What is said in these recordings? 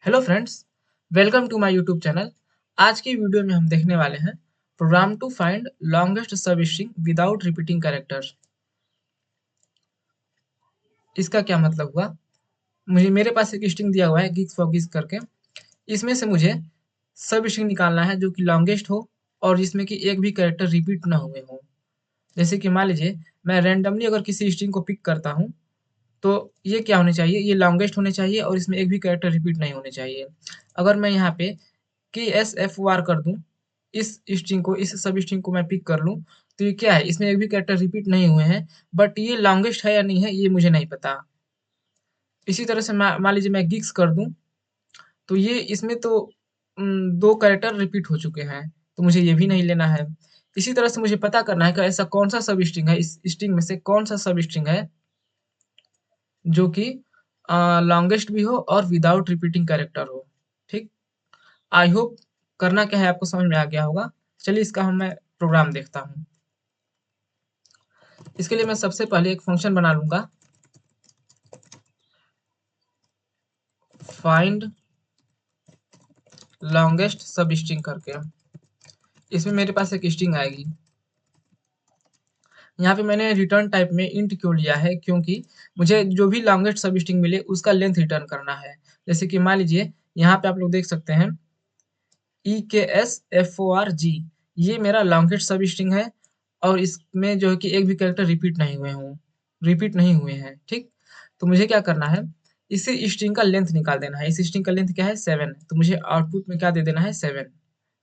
Hello friends, welcome to my YouTube channel. आज की video में हम देखने वाले हैं program to find longest substring without repeating characters. इसका क्या मतलब हुआ? मुझे मेरे पास एक स्ट्रिंग दिया हुआ है गिग्स फॉर गिग्स करके। इसमें से मुझे सब स्ट्रिंग निकालना है जो कि लॉन्गेस्ट हो और जिसमें कि एक भी कैरेक्टर रिपीट ना हुए हों। जैसे कि मान लीजिए मैं रैंडमली अगर किसी स्ट्रिंग को पिक करता हूँ, तो ये क्या होने चाहिए, ये लॉन्गेस्ट होने चाहिए और इसमें एक भी कैरेक्टर रिपीट नहीं होने चाहिए। अगर मैं यहाँ पे KSFOR कर दूँ, इस स्ट्रिंग को, इस सब स्ट्रिंग को मैं पिक कर लूँ, तो ये क्या है, इसमें एक भी कैरेक्टर रिपीट नहीं हुए हैं, बट ये लॉन्गेस्ट है या नहीं है ये मुझे नहीं पता। इसी तरह से मान लीजिए मैं गिग्स कर दूँ, तो ये इसमें तो 2 कैरेक्टर रिपीट हो चुके हैं, तो मुझे ये भी नहीं लेना है। इसी तरह से मुझे पता करना है कि ऐसा कौन-सा सब स्ट्रिंग है, इस स्ट्रिंग में से कौन-सा सब स्ट्रिंग है जो कि लॉन्गेस्ट भी हो और विदाउट रिपीटिंग कैरेक्टर हो। ठीक? आई होप करना क्या है आपको समझ में आ गया होगा। चलिए इसका मैं प्रोग्राम देखता हूँ। इसके लिए मैं सबसे पहले एक फंक्शन बना लूँगा, फाइंड लॉन्गेस्ट सब स्ट्रिंग करके। इसमें मेरे पास एक स्ट्रिंग आएगी। यहाँ पे मैंने रिटर्न टाइप में इंट क्यों लिया है, क्योंकि मुझे जो भी लॉन्गेस्ट सब स्ट्रिंग मिले उसका लेंथ रिटर्न करना है। जैसे कि मान लीजिए यहाँ पे आप लोग देख सकते हैं EKSFORG, ये मेरा लॉन्गेस्ट सब स्ट्रिंग है और इसमें जो है कि एक भी कैरेक्टर रिपीट नहीं हुए हैं। ठीक? तो मुझे क्या करना है, इसी स्ट्रिंग का लेंथ निकाल देना है। इस स्ट्रिंग का लेंथ क्या है, 7, तो मुझे आउटपुट में क्या दे देना है, 7।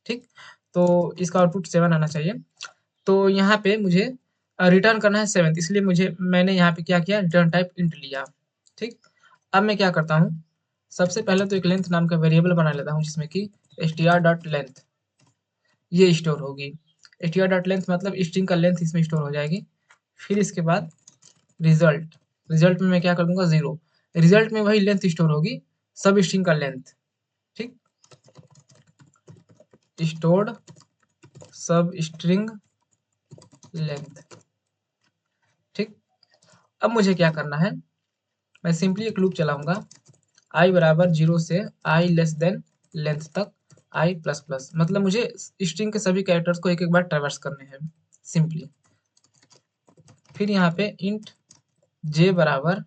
ठीक? तो इसका आउटपुट 7 आना चाहिए। तो यहाँ पे मुझे रिटर्न करना है 7, इसलिए मैंने यहाँ पे क्या किया, रिटर्न टाइप इंट लिया। ठीक? अब मैं क्या करता हूँ, सबसे पहले तो एक लेंथ नाम का वेरिएबल बना लेता हूँ जिसमें कि str.length ये स्टोर होगी। str.length मतलब स्ट्रिंग का लेंथ इसमें स्टोर हो जाएगी। फिर इसके बाद रिजल्ट, रिजल्ट में मैं क्या कर दूंगा, 0। रिजल्ट में वही लेंथ स्टोर होगी, सब स्ट्रिंग का लेंथ। ठीक? स्टोर्ड सब स्ट्रिंग लेंथ। ठीक? अब मुझे क्या करना है, मैं सिंपली एक लूप चलाऊंगा, i बराबर 0 से i लेस देन लेंथ तक i प्लस प्लस, मतलब मुझे स्ट्रिंग के सभी कैरेक्टर्स को एक एक बार ट्रैवर्स करने हैं सिंपली। फिर यहाँ पे इंट j बराबर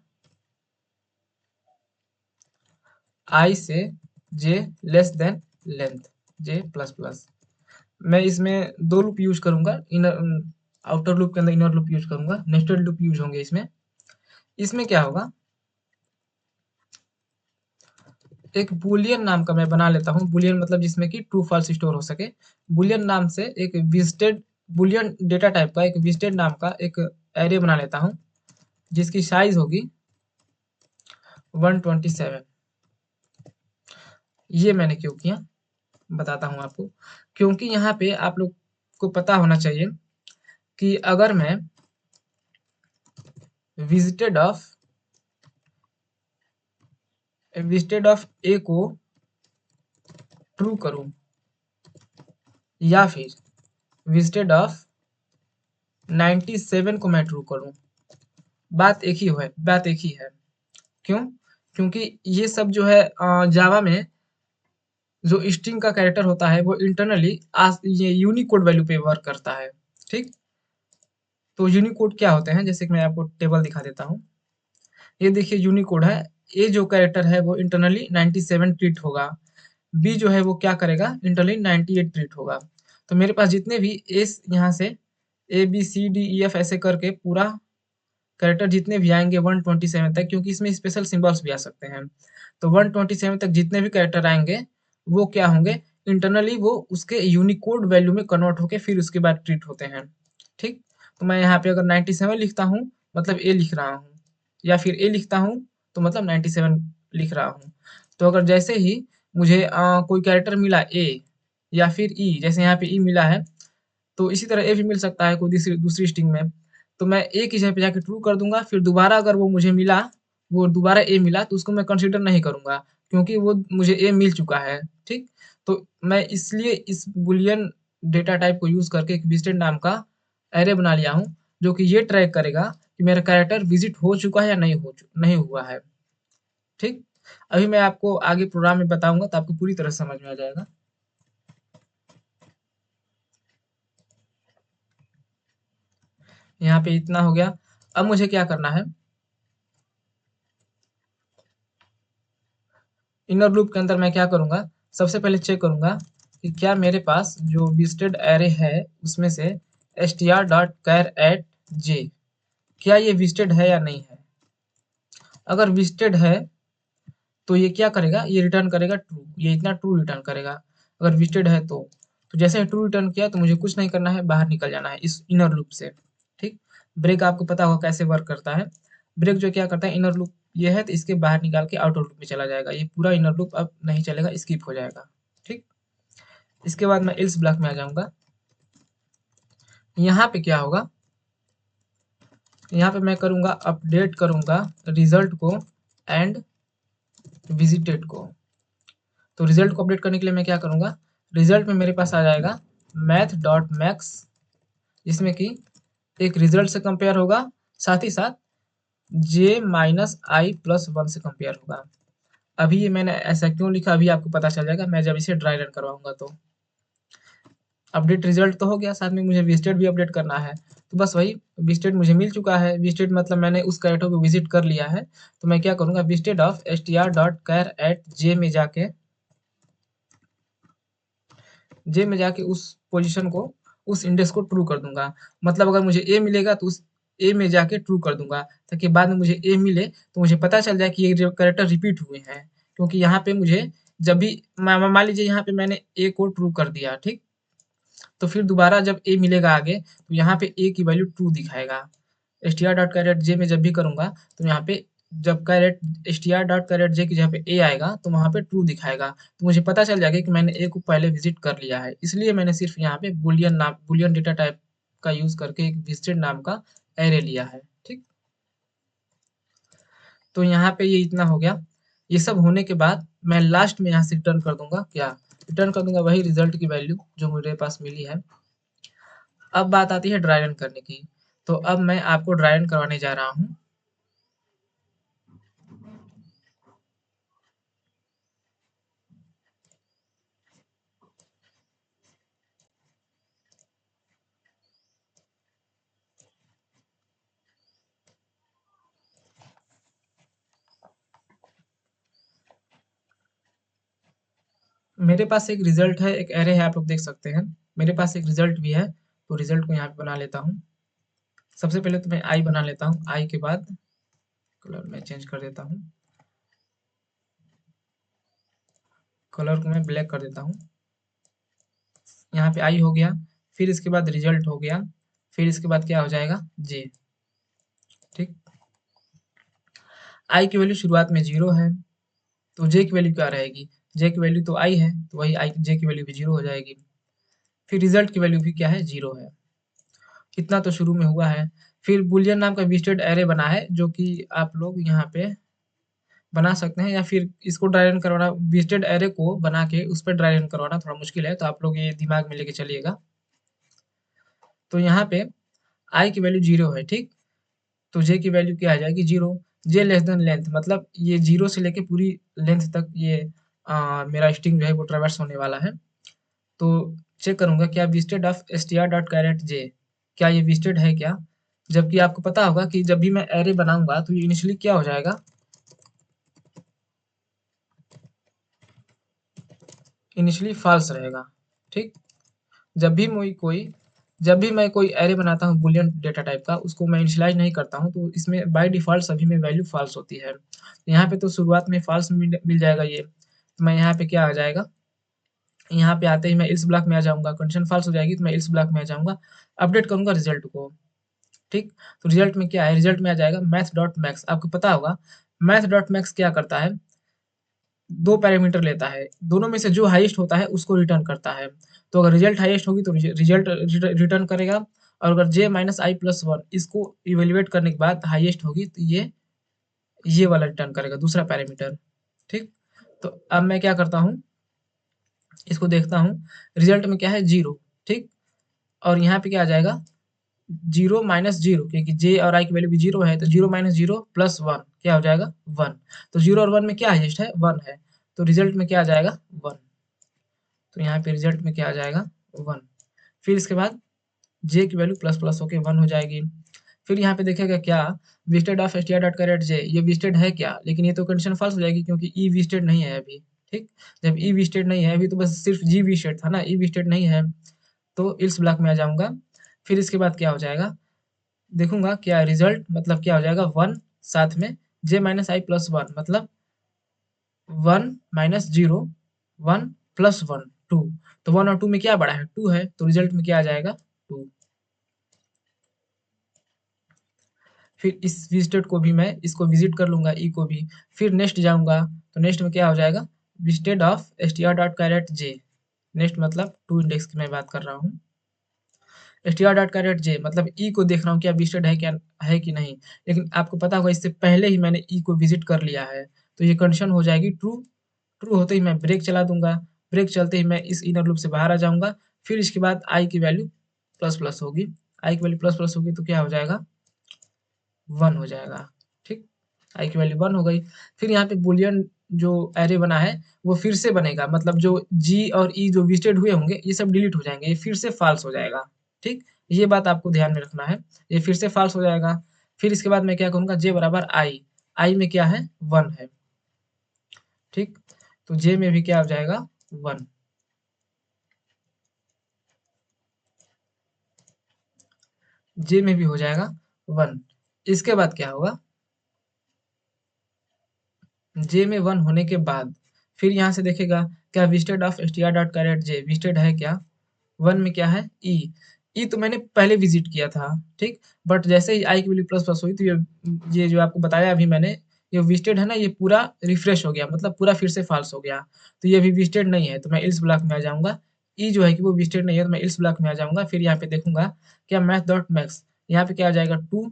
i से j less than length j plus plus. मैं इसमें 2 लूप यूज करूंगा, इनर आउटर लूप के अंदर इनर लूप यूज करूंगा, नेस्टेड लूप यूज होंगे इसमें। इसमें क्या होगा, एक बुलियन नाम का मैं बना लेता हूँ, बुलियन मतलब जिसमें कि ट्रू फॉल्स स्टोर हो सके। बुलियन नाम से एक विजिटेड, बुलियन डेटा टाइप का एक विजिटेड नाम का एक एरे बना लेता हूँ जिसकी साइज होगी 127। ये मैंने क्यों किया बताता हूँ आपको, क्योंकि यहाँ पे आप लोग को पता होना चाहिए कि अगर मैं विजिटेड ऑफ ए को ट्रू करूं या फिर विजिटेड ऑफ 97 को मैं ट्रू करूं, बात एक ही है। क्यों? क्योंकि ये सब जो है जावा में जो स्ट्रिंग का कैरेक्टर होता है वो इंटरनली ये यूनिकोड वैल्यू पे वर्क करता है। ठीक? तो यूनिकोड क्या होते हैं, जैसे कि मैं आपको टेबल दिखा देता हूँ। ये देखिए यूनिकोड है, ए जो कैरेक्टर है वो इंटरनली 97 ट्रीट होगा, बी जो है वो क्या करेगा, इंटरनली 98 ट्रीट होगा। तो मेरे पास जितने भी एस यहाँ से ABCDEF ऐसे करके पूरा कैरेक्टर जितने भी आएंगे 127 तक, क्योंकि इसमें स्पेशल सिंबल्स भी आ सकते हैं, तो 127 तक जितने भी कैरेक्टर आएंगे वो क्या होंगे, इंटरनली वो उसके यूनिकोड वैल्यू में कन्वर्ट होके फिर उसके बाद ट्रीट होते हैं। ठीक? तो मैं यहाँ पे अगर 97 लिखता हूँ मतलब ए लिख रहा हूँ, या फिर ए लिखता हूँ तो मतलब 97 लिख रहा हूँ। तो अगर जैसे ही मुझे कोई कैरेक्टर मिला ए या फिर ई, जैसे यहाँ पे ई मिला है, तो इसी तरह ए भी मिल सकता है कोई दूसरी दूसरी स्ट्रिंग में, तो मैं ए की जगह पे जाके ट्रू कर दूंगा। फिर दोबारा अगर वो मुझे मिला, वो दोबारा ए मिला, तो उसको मैं कंसीडर नहीं करूंगा क्योंकि वो मुझे ए मिल चुका है। ठीक? तो मैं इसलिए इस बुलियन डेटा टाइप को यूज करके एक विजिटेड नाम का एरे बना लिया हूँ जो कि ये ट्रैक करेगा कि मेरा कैरेक्टर विजिट हो चुका है या नहीं हुआ है। ठीक? अभी मैं आपको आगे प्रोग्राम में बताऊंगा तो आपको पूरी तरह समझ में आ जाएगा। यहाँ पे इतना हो गया। अब मुझे क्या करना है, इनर लूप के अंदर मैं क्या करूंगा, सबसे पहले चेक करूंगा कि क्या मेरे पास जो विजिटेड एरे है उसमें से str.char@j क्या ये विजिटेड है या नहीं है। अगर विजिटेड है तो ये क्या करेगा, ये रिटर्न करेगा ट्रू, ये इतना ट्रू रिटर्न करेगा। अगर विजिटेड है तो जैसे ही ट्रू रिटर्न किया तो मुझे कुछ नहीं करना है, बाहर निकल जाना है इस इनर लूप से। ठीक, ब्रेक आपको पता होगा कैसे वर्क करता है। ब्रेक जो क्या करता है, इनर लूप ये है तो इसके बाहर निकाल के आउटर लूप में चला जाएगा, ये पूरा इनर लूप अब नहीं चलेगा, स्किप हो जाएगा। ठीक, इसके बाद मैं एल्स ब्लॉक में आ जाऊंगा। यहाँ पे क्या होगा, यहाँ पे मैं करूंगा अपडेट करूंगा रिजल्ट को एंड विजिटेड को। तो रिजल्ट को अपडेट करने के लिए मैं क्या करूंगा, रिजल्ट में मेरे पास आ जाएगा मैथ डॉट मैक्स, जिसमें कि एक रिजल्ट से कंपेयर होगा, साथ ही साथ जे माइनस आई प्लस वन से कंपेयर होगा। अभी ये मैंने ऐसा क्यों लिखा अभी आपको पता चल जाएगा मैं जब इसे ड्राई रन करवाऊंगा। तो अपडेट रिजल्ट तो हो गया, साथ में मुझे विजिटेड भी अपडेट करना है। तो बस वही विजिटेड मुझे मिल चुका है, विजिटेड मतलब मैंने उस कैरेक्टर को विजिट कर लिया है। तो मैं क्या करूंगा, विजिटेड ऑफ str.char@j में जाके उस पोजीशन को, उस इंडेक्स को ट्रू कर दूंगा। मतलब अगर मुझे ए मिलेगा तो उस ए में जाके ट्रू कर दूंगा, ताकि बाद में मुझे ए मिले तो मुझे पता चल जाए कि ये कैरेक्टर रिपीट हुए हैं। क्योंकि यहाँ पे मुझे जब भी मान लीजिए यहाँ पे मैंने ए को ट्रू कर दिया, ठीक, तो फिर दोबारा जब ए मिलेगा आगे तो यहाँ पे ए की वैल्यू ट्रू दिखाएगा। str.char@j में जब भी करूंगा तो यहाँ पे जब कैरेट str.char@j की जगह पे ए आएगा तो वहाँ पे ट्रू दिखाएगा, तो मुझे पता चल जाएगा कि मैंने ए को पहले विजिट कर लिया है। इसलिए मैंने सिर्फ यहाँ पे बुलियन डेटा टाइप का यूज करके एक विजिटेड नाम का एरे लिया है। ठीक, तो यहाँ पे ये इतना हो गया। ये सब होने के बाद मैं लास्ट में यहाँ से रिटर्न कर दूंगा, क्या रिटर्न कर दूंगा, वही रिजल्ट की वैल्यू जो मेरे पास मिली है। अब बात आती है ड्राई रन करने की। तो अब मैं आपको ड्राई रन करवाने जा रहा हूँ। मेरे पास एक रिजल्ट है, एक एरे है, आप लोग देख सकते हैं। मेरे पास एक रिजल्ट भी है, तो रिजल्ट को यहाँ पे बना लेता हूँ। सबसे पहले तो मैं आई बना लेता हूँ, आई के बाद कलर में चेंज कर देता हूँ, कलर को मैं ब्लैक कर देता हूँ। यहाँ पे आई हो गया, फिर इसके बाद रिजल्ट हो गया, फिर इसके बाद क्या हो जाएगा, जे। ठीक, आई की वैल्यू शुरुआत में 0 है, तो जे की वैल्यू क्या रहेगी, जे की वैल्यू तो आई है, तो वही आई जे की वैल्यू भी 0 हो जाएगी। फिर रिजल्ट की वैल्यू भी क्या है, 0 है। इतना तो शुरू में हुआ है। फिर बुलियन नाम का विजिटेड एरे बना है, जो कि आप लोग यहाँ पे बना सकते हैं, या फिर इसको ड्राई रन करवाना, विजिटेड एरे को बना के उस पर ड्राई रन करवाना थोड़ा मुश्किल है, तो आप लोग ये दिमाग में लेके चलिएगा। तो यहाँ पे आई की वैल्यू 0 है, ठीक, तो जे की वैल्यू क्या आ जाएगी, 0। जे लेस देन लेंथ, मतलब ये 0 से लेके पूरी लेंथ तक ये मेरा स्ट्रिंग जो है वो ट्रैवर्स होने वाला है। तो चेक करूंगा क्या विजिटेड ऑफ str.char@j, क्या ये विजिटेड है क्या। जबकि आपको पता होगा कि जब भी मैं एरे बनाऊंगा तो ये इनिशियली क्या हो जाएगा, इनिशियली फॉल्स रहेगा। ठीक, जब भी मैं कोई एरे बनाता हूँ बुलियन डेटा टाइप का, उसको मैं इनिशियलाइज नहीं करता हूँ, तो इसमें बाय डिफॉल्ट सभी में वैल्यू फॉल्स होती है। यहाँ पे तो शुरुआत में फॉल्स मिल जाएगा ये, तो मैं यहाँ पे क्या आ जाएगा, यहाँ पे आते ही मैं इल्स ब्लॉक में आ जाऊंगा, कंडीशन फॉल्स हो जाएगी तो मैं इल्स ब्लॉक में आ जाऊंगा, अपडेट करूंगा रिजल्ट को। ठीक, तो रिजल्ट में क्या है, रिजल्ट में आ जाएगा मैथ डॉट मैक्स। आपको पता होगा मैथ डॉट मैक्स क्या करता है, दो पैरामीटर लेता है, दोनों में से जो हाईएस्ट होता है उसको रिटर्न करता है। तो अगर रिजल्ट हाईएस्ट होगी तो रिजल्ट रिटर्न करेगा, और अगर जे माइनस आई प्लस वन इसको इवेल्युएट करने के बाद हाईएस्ट होगी तो ये वाला रिटर्न करेगा, दूसरा पैरामीटर। ठीक, तो अब मैं क्या करता हूँ, इसको देखता हूँ, रिजल्ट में क्या है, 0। ठीक, और यहाँ पे क्या आ जाएगा, 0 माइनस 0, क्योंकि जे और आई की वैल्यू भी 0 है, तो 0 माइनस 0 प्लस 1, क्या हो जाएगा 1। तो 0 और 1 में क्या हाईएस्ट है 1 है, तो रिजल्ट में क्या आ जाएगा 1। तो यहाँ पे रिजल्ट में क्या आ जाएगा 1। फिर इसके बाद जे की वैल्यू प्लस प्लस होके 1 हो जाएगी। फिर यहाँ पे देखेगा क्या visited of str dot char at J, ये विजिटेड है क्या, लेकिन ये तो कंडीशन फॉल्स हो जाएगी क्योंकि ई विजिटेड नहीं है अभी। ठीक, जब ई विजिटेड नहीं है अभी तो बस सिर्फ जी विजिटेड था ना, ई विजिटेड नहीं है, तो इल्स ब्लॉक में आ जाऊंगा। फिर इसके बाद क्या हो जाएगा देखूंगा क्या रिजल्ट, मतलब क्या हो जाएगा 1 साथ में जे माइनस आई प्लस 1, मतलब 1 माइनस 0 1 प्लस 1 2। तो 1 और 2 में क्या बड़ा है 2 है, तो रिजल्ट में क्या आ जाएगा 2। फिर इस विजिटेड को भी मैं इसको विजिट कर लूंगा ई को भी। फिर नेक्स्ट जाऊंगा तो नेक्स्ट में क्या हो जाएगा visited of str dot char at J. Next मतलब 2 इंडेक्स की मैं बात कर रहा हूँ। str डॉट कैरेट जे मतलब ई को देख रहा हूँ क्या विजिटेड है, क्या है कि नहीं। लेकिन आपको पता होगा इससे पहले ही मैंने ई को विजिट कर लिया है, तो ये कंडीशन हो जाएगी ट्रू। ट्रू होते ही मैं ब्रेक चला दूंगा, ब्रेक चलते ही मैं इस इनर लूप से बाहर आ जाऊंगा। फिर इसके बाद आई की वैल्यू प्लस प्लस होगी, आई की वैल्यू प्लस प्लस होगी तो क्या हो जाएगा 1 हो जाएगा। ठीक, आई की वैल्यू 1 हो गई। फिर यहाँ पे बुलियन जो एरे बना है वो फिर से बनेगा, मतलब जो जी और ई जो विजिटेड हुए होंगे ये सब डिलीट हो जाएंगे, ये फिर से फॉल्स हो जाएगा। ठीक, ये बात आपको ध्यान में रखना है, ये फिर से फॉल्स हो जाएगा। फिर इसके बाद मैं क्या करूँगा जे बराबर आई, आई में क्या है 1 है। ठीक, तो जे में भी क्या हो जाएगा 1, जे में भी हो जाएगा 1। इसके बाद क्या होगा जे में 1 होने के बाद फिर यहाँ से देखेगा क्या visited of str dot char at J visited है क्या। 1 में क्या है ई, ई तो मैंने पहले विजिट किया था। ठीक, बट जैसे ही आई की वैल्यू प्लस प्लस हुई तो ये जो आपको बताया अभी मैंने, ये विजिटेड है ना, ये पूरा रिफ्रेश हो गया, मतलब पूरा फिर से फॉल्स हो गया। तो ये अभी विजिटेड नहीं है तो मैं इल्स ब्लॉक में आ जाऊंगा। ई जो है कि वो विजिटेड नहीं है तो मैं इल्स ब्लॉक में आ जाऊंगा। फिर यहाँ पे देखूंगा क्या मैथ डॉट मैक्स, यहाँ पे क्या आ जाएगा 2।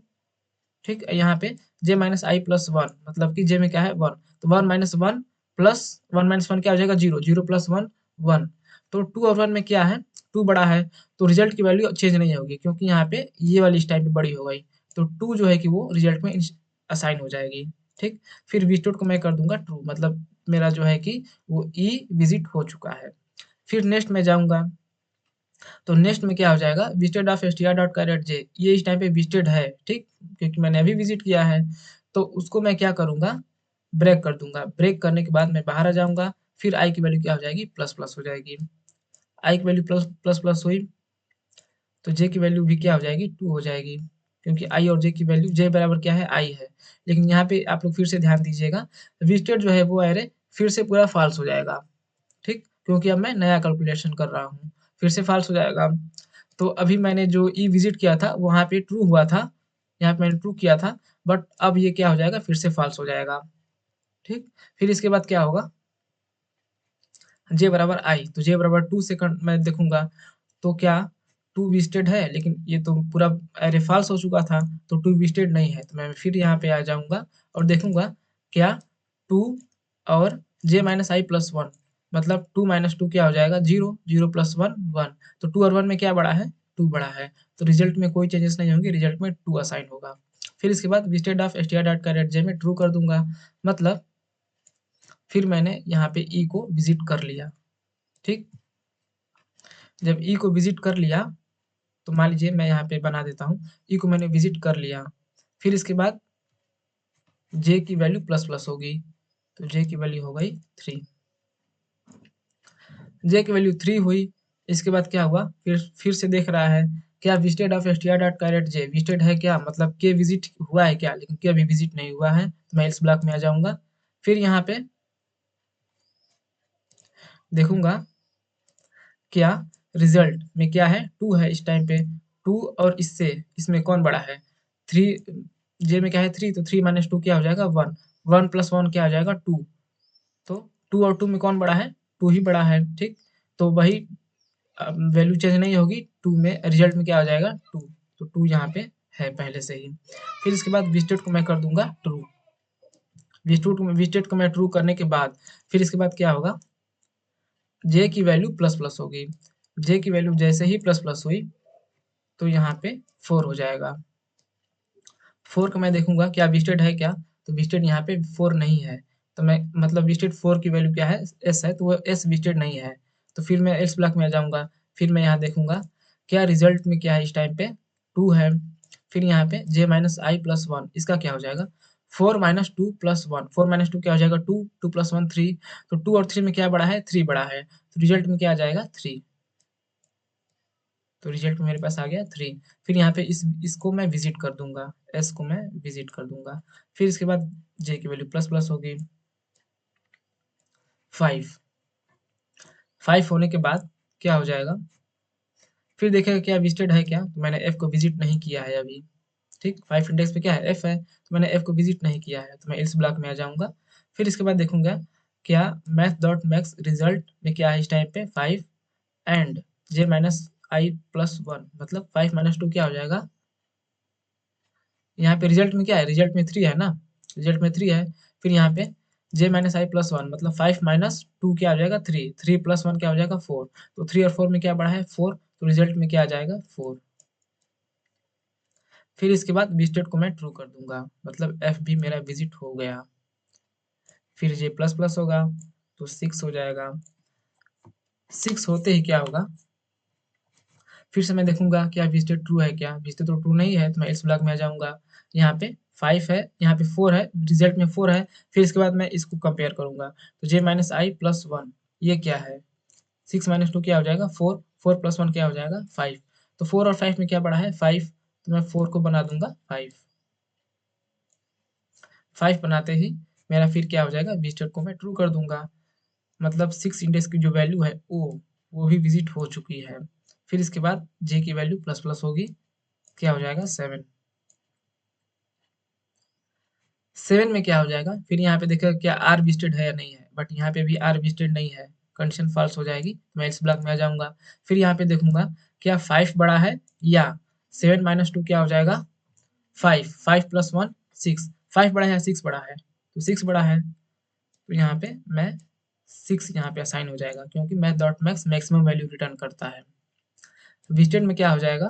ठीक, यहाँ पे जे माइनस आई प्लस 1 मतलब कि जे में क्या है 1, तो 1 माइनस 1 प्लस 1 माइनस 1 क्या हो जाएगा 0, 0 प्लस 1 1। तो 2 और 1 में क्या है 2 बड़ा है, तो रिजल्ट की वैल्यू चेंज नहीं होगी क्योंकि यहाँ पे ये वाली इस टाइम पे बड़ी हो गई, तो 2 जो है कि वो रिजल्ट में असाइन हो जाएगी। ठीक, फिर विजिटेड को मैं कर दूंगा ट्रू, मतलब मेरा जो है कि वो ई विजिट हो चुका है। फिर नेक्स्ट में जाऊंगा तो नेक्स्ट में क्या हो जाएगा visited of str dot char at J, ये इस टाइम पे विजिटेड है। ठीक, क्योंकि मैंने अभी विजिट किया है, तो उसको मैं क्या करूंगा ब्रेक कर दूंगा। ब्रेक करने के बाद मैं बाहर आ जाऊंगा। फिर आई की वैल्यू क्या हो जाएगी प्लस प्लस हो जाएगी। आई की वैल्यू प्लस प्लस प्लस हुई तो जे की वैल्यू भी क्या हो जाएगी 2 हो जाएगी, क्योंकि आई और जे की वैल्यू जे बराबर क्या है आई है। लेकिन यहाँ पे आप लोग फिर से ध्यान दीजिएगा विजिटेड जो है वो एरे फिर से पूरा फॉल्स हो जाएगा। ठीक, क्योंकि अब मैं नया कैलकुलेशन कर रहा हूँ, फिर से फॉल्स हो जाएगा। तो अभी मैंने जो ई विजिट किया था वहाँ पे ट्रू हुआ था, यहाँ पे मैंने ट्रू किया था, बट अब ये क्या हो जाएगा फिर से फॉल्स हो जाएगा। ठीक, फिर इसके बाद क्या होगा जे बराबर आई, तो जे बराबर 2 सेकंड मैं देखूंगा तो क्या 2 विजिटेड है, लेकिन ये तो पूरा एरे फॉल्स हो चुका था, तो 2 विजिटेड नहीं है, तो मैं फिर यहाँ पे आ जाऊंगा और देखूंगा क्या 2 और जे माइनस आई प्लस 1 मतलब 2 माइनस 2 क्या हो जाएगा 0, 0 प्लस 1 1। तो 2 और 1 में क्या बड़ा है 2 बड़ा है, तो रिजल्ट में कोई चेंजेस नहीं होंगे, रिजल्ट में 2 असाइन होगा। फिर इसके बाद visited of str dot char at J में ट्रू कर दूंगा, मतलब फिर मैंने यहाँ पे ई को विजिट कर लिया। ठीक, जब ई को विजिट कर लिया तो मान लीजिए मैं यहाँ पे बना देता हूँ, ई को मैंने विजिट कर लिया। फिर इसके बाद जे की वैल्यू प्लस प्लस होगी, तो जे की वैल्यू हो गई 3। जे की वैल्यू 3 हुई, इसके बाद क्या हुआ फिर से देख रहा है क्या visited of str dot char at J visited है क्या, मतलब के विजिट हुआ है क्या, लेकिन के अभी विजिट नहीं हुआ है, तो मैं इस ब्लॉक में आ जाऊंगा। फिर यहाँ पे देखूंगा क्या रिजल्ट में क्या है 2 है इस टाइम पे, 2 और इससे इसमें कौन बड़ा है 3, जे में क्या है 3, तो 3 माइनस 2 क्या हो जाएगा 1, 1 प्लस 1 क्या हो जाएगा 2, तो 2 और 2 में कौन बड़ा है 2 ही बड़ा है। ठीक, तो वही वैल्यू चेंज नहीं होगी 2 में, रिजल्ट में क्या आ जाएगा 2, तो 2 यहाँ पे है पहले से ही। फिर इसके बाद विजिटेड को मैं कर दूंगा ट्रू, विजिटेड को मैं ट्रू करने के बाद फिर इसके बाद क्या होगा जे की वैल्यू प्लस प्लस होगी, जे की वैल्यू जैसे ही प्लस प्लस हुई तो यहाँ पे 4 हो जाएगा। 4 का मैं देखूंगा क्या विजिटेड है क्या, तो विजिटेड यहाँ पे 4 नहीं है, तो मैं मतलब विजिटेड 4 की वैल्यू क्या है, एस है, तो वो एस विजिटेड नहीं है। तो फिर मैं एल्स ब्लॉक में आ जाऊँगा, फिर मैं यहाँ देखूँगा क्या रिजल्ट में क्या है इस टाइम पे 2 है, फिर यहाँ पे j माइनस आई प्लस 1 इसका क्या हो जाएगा 4 माइनस 2 प्लस 1, 4 माइनस 2 क्या हो जाएगा 2, 2 प्लस 1 3, तो 2 और 3 में क्या बड़ा है 3 बड़ा है, तो रिजल्ट में क्या आ जाएगा 3, तो रिजल्ट मेरे पास आ गया 3। फिर यहाँ पे इसको मैं विजिट कर दूंगा, एस को मैं विजिट कर दूंगा, फिर इसके बाद जे की वैल्यू प्लस प्लस होगी 5, 5 होने के बाद क्या हो जाएगा, फिर देखेगा क्या विजिटेड है क्या, तो मैंने एफ को विजिट नहीं किया है अभी, ठीक 5 इंडेक्स पे क्या है एफ है, तो मैंने एफ को विजिट नहीं किया है, तो मैं इस ब्लॉक में आ जाऊंगा। फिर इसके बाद देखूंगा क्या मैथ डॉट मैक्स रिजल्ट में क्या है इस टाइम पे 5 and J minus I plus 1, मतलब 5 माइनस 2 क्या हो जाएगा, यहाँ पे रिजल्ट में क्या है, रिजल्ट में 3 है ना, रिजल्ट में 3 है, फिर यहाँ पे j माइनस आई प्लस 1 मतलब 5 माइनस 2 क्या हो जाएगा 3, 3 प्लस 1 क्या हो जाएगा 4, तो 3 और 4 में क्या बढ़ा है 4, तो रिजल्ट में क्या आ जाएगा 4। फिर इसके बाद विजिटेड को मैं ट्रू कर दूंगा, मतलब एफ भी मेरा विजिट हो गया, फिर j प्लस प्लस होगा तो 6 हो जाएगा, 6 होते ही क्या होगा, फिर से मैं देखूंगा क्या विजिटेड ट्रू है क्या, विजिटेड तो ट्रू नहीं है, तो मैं इस ब्लॉक में आ जाऊंगा, यहाँ पे 5 है, यहाँ पे 4 है, रिजल्ट में 4 है, फिर इसके बाद मैं इसको कंपेयर करूंगा, तो j माइनस आई प्लस 1 ये क्या है, 6 माइनस 2 क्या हो जाएगा 4, 4 प्लस 1 क्या हो जाएगा 5, तो 4 और 5 में क्या बड़ा है 5, तो मैं 4 को बना दूंगा 5, 5 बनाते ही मेरा फिर क्या हो जाएगा, विजिटेड को मैं ट्रू कर दूंगा, मतलब 6 इंडेक्स की जो वैल्यू है वो भी विजिट हो चुकी है। फिर इसके बाद j की वैल्यू प्लस प्लस होगी, क्या हो जाएगा 7, 7 में क्या हो जाएगा, फिर यहाँ पे देखा क्या आर विजिटेड है या नहीं है, बट यहाँ पे भी आर विजिटेड नहीं है, कंडीशन फॉल्स हो जाएगी, मैं इस ब्लॉक में आ जाऊंगा। फिर यहाँ पे देखूंगा क्या 5 बड़ा है या 7 माइनस 2 क्या हो जाएगा 5, 5 प्लस 1 6, 5 बड़ा है या 6 बड़ा है, तो 6 बड़ा है, तो यहाँ पे मैं 6 यहाँ पे असाइन हो जाएगा, क्योंकि math dot max maximum value return करता है, विजिटेड में क्या हो जाएगा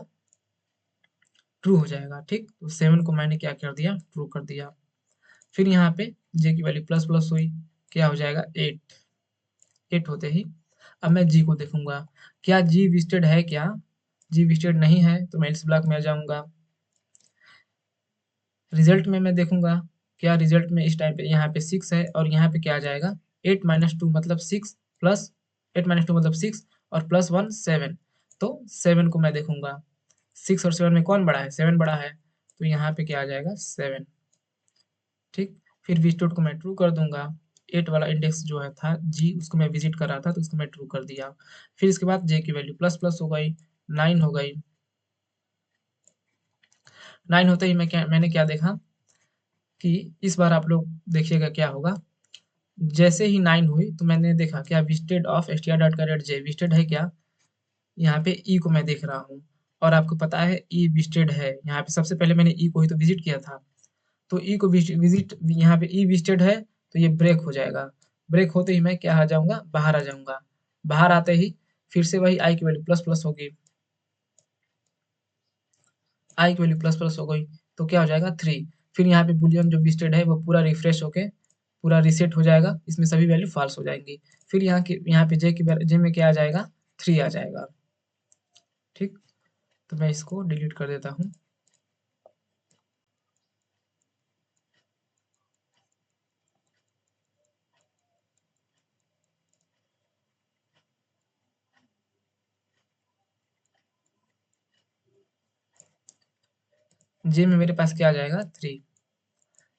ट्रू हो जाएगा, ठीक, तो 7 को मैंने क्या कर दिया ट्रू कर दिया। फिर यहाँ पे j की वैल्यू प्लस प्लस हुई, क्या हो जाएगा 8, 8 होते ही अब मैं g को देखूंगा क्या g विजिटेड है क्या, g विजिटेड नहीं है, तो मैं इस ब्लॉक में आ जाऊंगा, रिजल्ट में मैं देखूंगा क्या रिजल्ट में इस टाइम पे यहाँ पे 6 है, और यहाँ पे क्या आ जाएगा 8 माइनस 2 मतलब 6 प्लस 8 माइनस 2 मतलब 6 और प्लस 1 7, तो 7 को मैं देखूंगा 6 और 7 में कौन बड़ा है 7 बड़ा है, तो यहाँ पे क्या आ जाएगा 7, ठीक। फिर विजिटेड को मैं ट्रू कर दूंगा, 8 वाला इंडेक्स जो है था जी उसको मैं विजिट कर रहा था, तो उसको मैं ट्रू कर दिया। फिर इसके बाद जे की वैल्यू प्लस प्लस हो गई 9 हो गई, 9 होते ही मैंने क्या देखा कि इस बार आप लोग देखिएगा क्या होगा, जैसे ही 9 हुई तो मैंने देखा क्या visited of S T R dot char at J visited है क्या, यहाँ पे ई को मैं देख रहा हूँ, और आपको पता है ई विजिटेड है, यहाँ पे सबसे पहले मैंने ई को ही तो विजिट किया था, तो ई को विजिट यहाँ पे ई विजिटेड है, तो ये ब्रेक हो जाएगा, ब्रेक होते ही मैं क्या आ जाऊंगा बाहर आ जाऊंगा, बाहर आते ही फिर से वही आई की वैल्यू प्लस प्लस होगी, आई की वैल्यू प्लस प्लस हो गई, तो क्या हो जाएगा 3, फिर यहाँ पे बुलियन जो विजिटेड है वो पूरा रिफ्रेश होके पूरा रीसेट हो जाएगा, इसमें सभी वैल्यू फॉल्स हो जाएंगी, फिर यहाँ पे जे में क्या आ जाएगा 3 आ जाएगा, ठीक, तो मैं इसको डिलीट कर देता हूँ। जे में मेरे पास क्या आ जाएगा 3,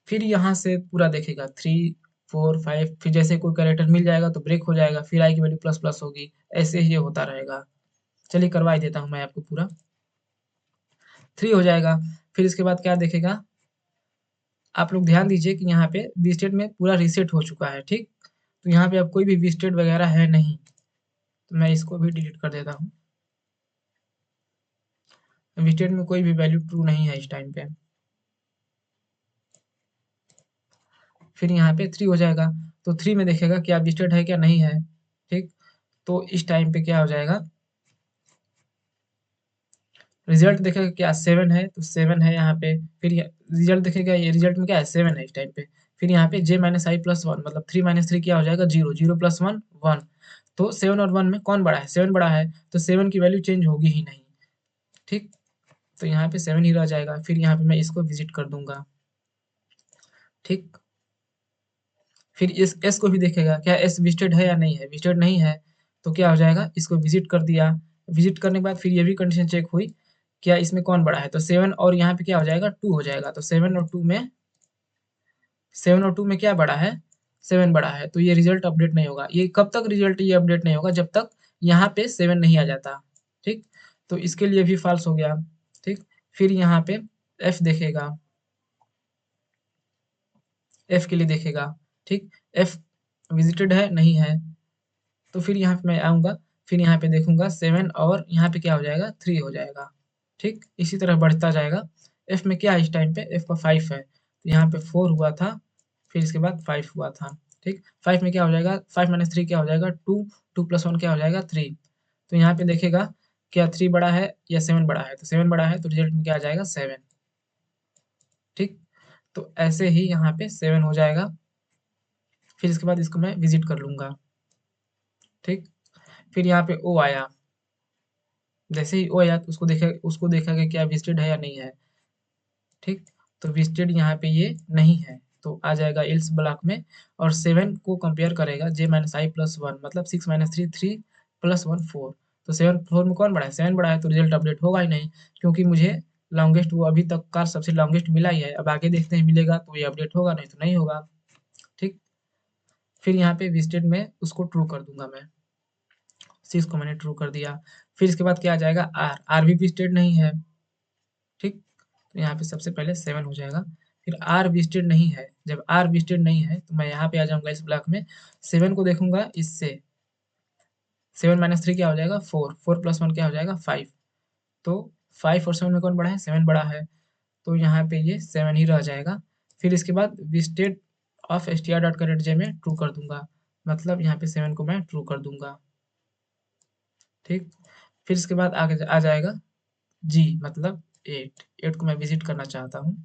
फिर यहाँ से पूरा देखेगा 3 4 5, फिर जैसे कोई कैरेक्टर मिल जाएगा तो ब्रेक हो जाएगा, फिर आई की वैल्यू प्लस प्लस होगी, ऐसे ही ये होता रहेगा। चलिए करवा ही देता हूँ मैं आपको पूरा, 3 हो जाएगा, फिर इसके बाद क्या देखेगा, आप लोग ध्यान दीजिए कि यहाँ पे विजिटेड में पूरा रीसेट हो चुका है, ठीक, तो यहाँ पे अब कोई भी विजिटेड वगैरह है नहीं, तो मैं इसको भी डिलीट कर देता हूँ, विजिटेड में कोई भी वैल्यू ट्रू नहीं है इस टाइम पे। फिर यहाँ पे 3 हो जाएगा, तो 3 में देखेगा क्या विजिटेड है क्या नहीं है, ठीक, तो इस टाइम पे क्या हो जाएगा रिजल्ट देखेगा क्या 7 है, तो 7 है यहाँ पे। फिर रिजल्ट देखेगा, ये रिजल्ट में क्या है 7 है इस टाइम पे। फिर यहाँ पे j माइनस आई प्लस वन, मतलब 3 माइनस थ्री क्या हो जाएगा 0, 0 प्लस वन 1। तो 7 और 1 में कौन बड़ा है, 7 बड़ा है, तो 7 की वैल्यू चेंज होगी ही नहीं। ठीक, तो यहाँ पे 7 ही रह जाएगा। फिर यहाँ पे मैं इसको विजिट कर दूंगा। ठीक, फिर इस एस को भी देखेगा क्या एस विजिटेड है या नहीं है, विजिटेड नहीं है तो क्या हो जाएगा, इसको विजिट कर दिया। विजिट करने के बाद फिर ये भी कंडीशन चेक हुई क्या इसमें कौन बड़ा है, तो 7 और यहाँ पे क्या हो जाएगा 2 हो जाएगा। तो 7 और 2 में क्या बड़ा है, 7 बड़ा है, तो ये रिजल्ट अपडेट नहीं होगा। ये कब तक रिजल्ट ये अपडेट नहीं होगा, जब तक यहाँ पे 7 नहीं आ जाता। ठीक, तो इसके लिए भी फॉल्स हो गया। ठीक, फिर यहाँ पे एफ देखेगा, एफ के लिए देखेगा। ठीक, एफ विजिटेड है नहीं है, तो फिर यहाँ पे मैं आऊँगा, फिर यहाँ पे देखूँगा 7 और यहाँ पे क्या हो जाएगा 3 हो जाएगा। ठीक, इसी तरह बढ़ता जाएगा। एफ में क्या है इस टाइम पे, एफ का 5 है, तो यहाँ पे 4 हुआ था, फिर इसके बाद 5 हुआ था। ठीक, 5 में क्या हो जाएगा, 5 माइनस थ्री क्या हो जाएगा 2, 2 प्लस 1 क्या हो जाएगा 3। तो यहाँ पे देखेगा क्या 3 बड़ा है या 7 बड़ा है, तो 7 बड़ा है, तो रिजल्ट में क्या आ जाएगा 7। ठीक, तो ऐसे ही यहाँ पे 7 हो जाएगा। फिर इसके बाद इसको मैं विजिट कर लूँगा। ठीक, फिर यहाँ पे ओ आया, जैसे ही ओ आया तो उसको देखा कि क्या विजिटेड है या नहीं है। ठीक, तो विजिटेड यहाँ पे ये नहीं है, तो आ जाएगा एल्स ब्लॉक में। और 7 को कंपेयर करेगा j माइनस आई प्लस वन, मतलब 6 माइनस थ्री 3 प्लस वन 4। तो 7 4 में कौन बड़ा है, 7 बड़ा है, तो रिजल्ट अपडेट होगा ही नहीं, क्योंकि मुझे लॉन्गेस्ट वो अभी तक का सबसे लॉन्गेस्ट मिला ही है। अब आगे देखते हैं मिलेगा तो ये अपडेट होगा, नहीं तो नहीं होगा। ठीक, फिर यहाँ पे विजिटेड में उसको ट्रू कर दूंगा मैं, 6 को मैंने ट्रू कर दिया। फिर इसके बाद क्या आ जाएगा आर, आर भी विजिटेड नहीं है। ठीक, तो यहाँ पे सबसे पहले 7 हो जाएगा। फिर आर विजिटेड नहीं है, जब आर विजिटेड नहीं है तो मैं यहाँ पे आ जाऊँगा इस ब्लॉक में, 7 को देखूंगा इससे, 7 माइनस थ्री क्या हो जाएगा 4, 4 प्लस 1 क्या हो जाएगा 5। तो 5 और 7 में कौन बड़ा है, 7 बड़ा है, तो यहाँ पे ये 7 ही रह जाएगा। फिर इसके बाद visited of str dot char at J में ट्रू कर दूंगा, मतलब यहाँ पे 7 को मैं ट्रू कर दूंगा। ठीक, फिर इसके बाद आगे आ जाएगा जी, मतलब 8, 8 को मैं विजिट करना चाहता हूँ।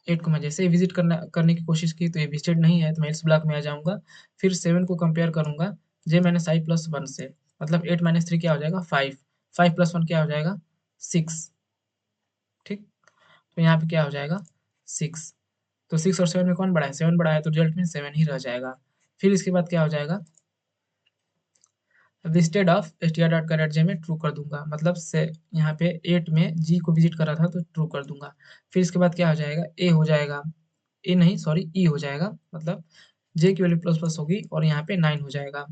8 को मैं जैसे ही विजिट करने की कोशिश की तो ये विजिटेड नहीं है, तो मैं इस ब्लॉक में आ जाऊँगा। फिर 7 को कंपेयर करूँगा j माइनस आई प्लस वन से, मतलब 8 माइनस थ्री क्या हो जाएगा 5, 5 प्लस 1 क्या हो जाएगा 6। ठीक, तो यहाँ पे क्या हो जाएगा 6। तो 6 और 7 में कौन बड़ा है, 7 बड़ा है, तो रिजल्ट में 7 ही रह जाएगा। फिर इसके बाद क्या हो जाएगा, visited of str dot char at J में ट्रू कर दूंगा, मतलब से यहाँ पे 8 में g को विजिट करा था तो ट्रू कर दूंगा। फिर इसके बाद क्या हो जाएगा a हो जाएगा, ए नहीं सॉरी ई हो जाएगा, मतलब j की वैल्यू प्लस प्लस होगी और यहाँ पे 9 हो जाएगा।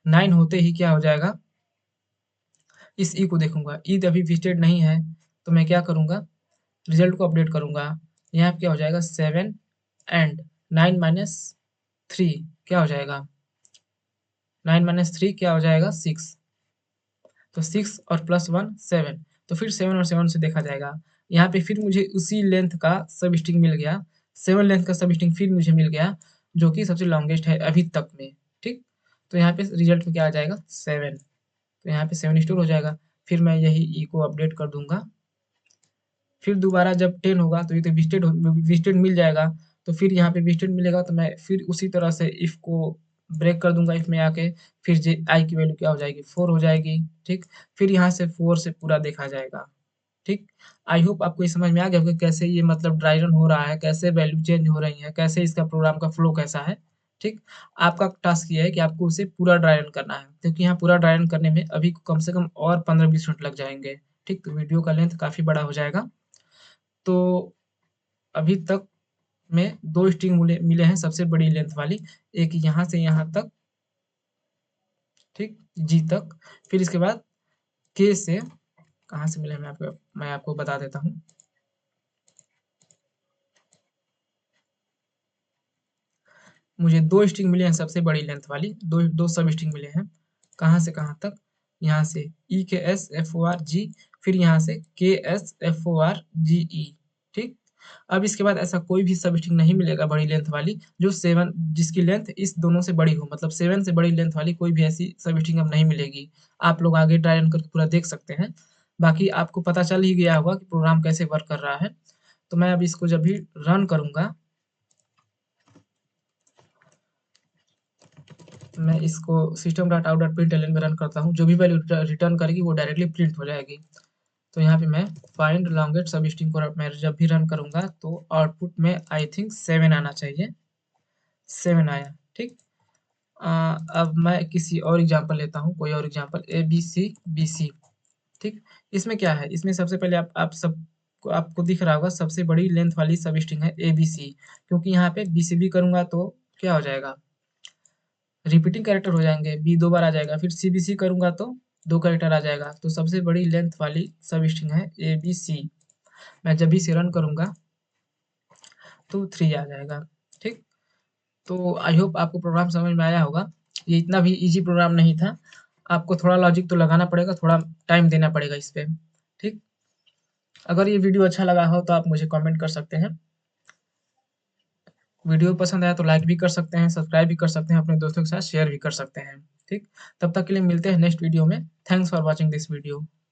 9 होते ही क्या हो जाएगा, इस ई को देखूंगा, ई अभी विजिटेड नहीं है, तो मैं क्या करूंगा, रिजल्ट को अपडेट करूंगा। यहाँ पे क्या हो जाएगा 7 एंड 9 माइनस थ्री क्या हो जाएगा, 9 माइनस थ्री क्या हो जाएगा 6। तो 6 और प्लस 1 7, तो फिर 7 और 7 से देखा जाएगा। यहाँ पे फिर मुझे उसी लेंथ का सब स्ट्रिंग मिल गया, 7 लेंथ का सब स्ट्रिंग फिर मुझे मिल गया, जो कि सबसे लॉन्गेस्ट है अभी तक में। ठीक, तो यहाँ पे रिजल्ट में क्या आ जाएगा 7, तो यहाँ पे 7 स्टोर हो जाएगा। फिर मैं यही ई को अपडेट कर दूंगा। फिर दोबारा जब 10 होगा तो ये तो विजिटेड मिल जाएगा, तो फिर यहाँ पे विजिटेड मिलेगा तो मैं फिर उसी तरह से इफ को ब्रेक कर दूंगा, इफ में आके फिर जे आई की वैल्यू क्या हो जाएगी 4 हो जाएगी। ठीक, फिर यहाँ से 4 से पूरा देखा जाएगा। ठीक, आई होप आपको ये समझ में आ गया होगा कैसे ये मतलब ड्राई रन हो रहा है, कैसे वैल्यू चेंज हो रही है, कैसे इसका प्रोग्राम का फ्लो कैसा है। ठीक, आपका टास्क ये है कि आपको उसे पूरा ड्राई रन करना है, क्योंकि यहाँ पूरा ड्राई रन करने में अभी कम से कम और 15-20 मिनट लग जाएंगे। ठीक, तो वीडियो का लेंथ काफी बड़ा हो जाएगा। तो अभी तक में 2 स्ट्रिंग मिले मिले हैं सबसे बड़ी लेंथ वाली, एक यहाँ से यहाँ तक, ठीक, जी तक। फिर इसके बाद के से कहाँ से मिले मैं आपको बता देता हूँ। मुझे 2 स्ट्रिंग मिले हैं सबसे बड़ी लेंथ वाली, दो सब स्ट्रिंग मिले हैं। कहाँ से कहाँ तक, यहाँ से EKSFORG, फिर यहाँ से KSFORGE। ठीक, अब इसके बाद ऐसा कोई भी सब स्ट्रिंग नहीं मिलेगा बड़ी लेंथ वाली जो 7 जिसकी लेंथ इस दोनों से बड़ी हो, मतलब 7 से बड़ी लेंथ वाली कोई भी ऐसी सब स्ट्रिंग अब नहीं मिलेगी। आप लोग आगे ट्राई रन करके पूरा देख सकते हैं। बाकी आपको पता चल ही गया होगा कि प्रोग्राम कैसे वर्क कर रहा है। तो मैं अब इसको जब भी रन करूँगा, मैं इसको system.out.println में रन करता हूँ, जो भी वैल्यू रिटर्न करेगी वो डायरेक्टली प्रिंट हो जाएगी। तो यहाँ पे मैं फाइंड लॉन्गेस्ट सब स्ट्रिंग को मैं जब भी रन करूँगा तो आउटपुट में आई थिंक 7 आना चाहिए, 7 आया, ठीक। अब मैं किसी और एग्जांपल लेता हूँ, कोई और एग्जांपल ABCBC, ठीक। इसमें क्या है, इसमें सबसे पहले आप सब आपको दिख रहा होगा सबसे बड़ी लेंथ वाली सब स्ट्रिंग है ABC, क्योंकि यहाँ पे BCB करूँगा तो क्या हो जाएगा, रिपीटिंग कैरेक्टर हो जाएंगे, B 2 बार आ जाएगा, फिर CBC करूँगा तो 2 कैरेक्टर आ जाएगा। तो सबसे बड़ी लेंथ वाली सब स्ट्रिंग है ABC। मैं जब भी इसे रन करूँगा तो 3 आ जाएगा, ठीक। तो आई होप आपको प्रोग्राम समझ में आया होगा। ये इतना भी ईज़ी प्रोग्राम नहीं था। आपको थोड़ा लॉजिक तो लगाना पड़ेगा, थोड़ा टाइम देना पड़ेगा इस पे, ठीक। अगर ये वीडियो अच्छा लगा हो तो आप मुझे कमेंट कर सकते हैं। वीडियो पसंद आया तो लाइक भी कर सकते हैं, सब्सक्राइब भी कर सकते हैं, अपने दोस्तों के साथ शेयर भी कर सकते हैं, ठीक। तब तक के लिए मिलते हैं नेक्स्ट वीडियो में। Thanks for watching this video.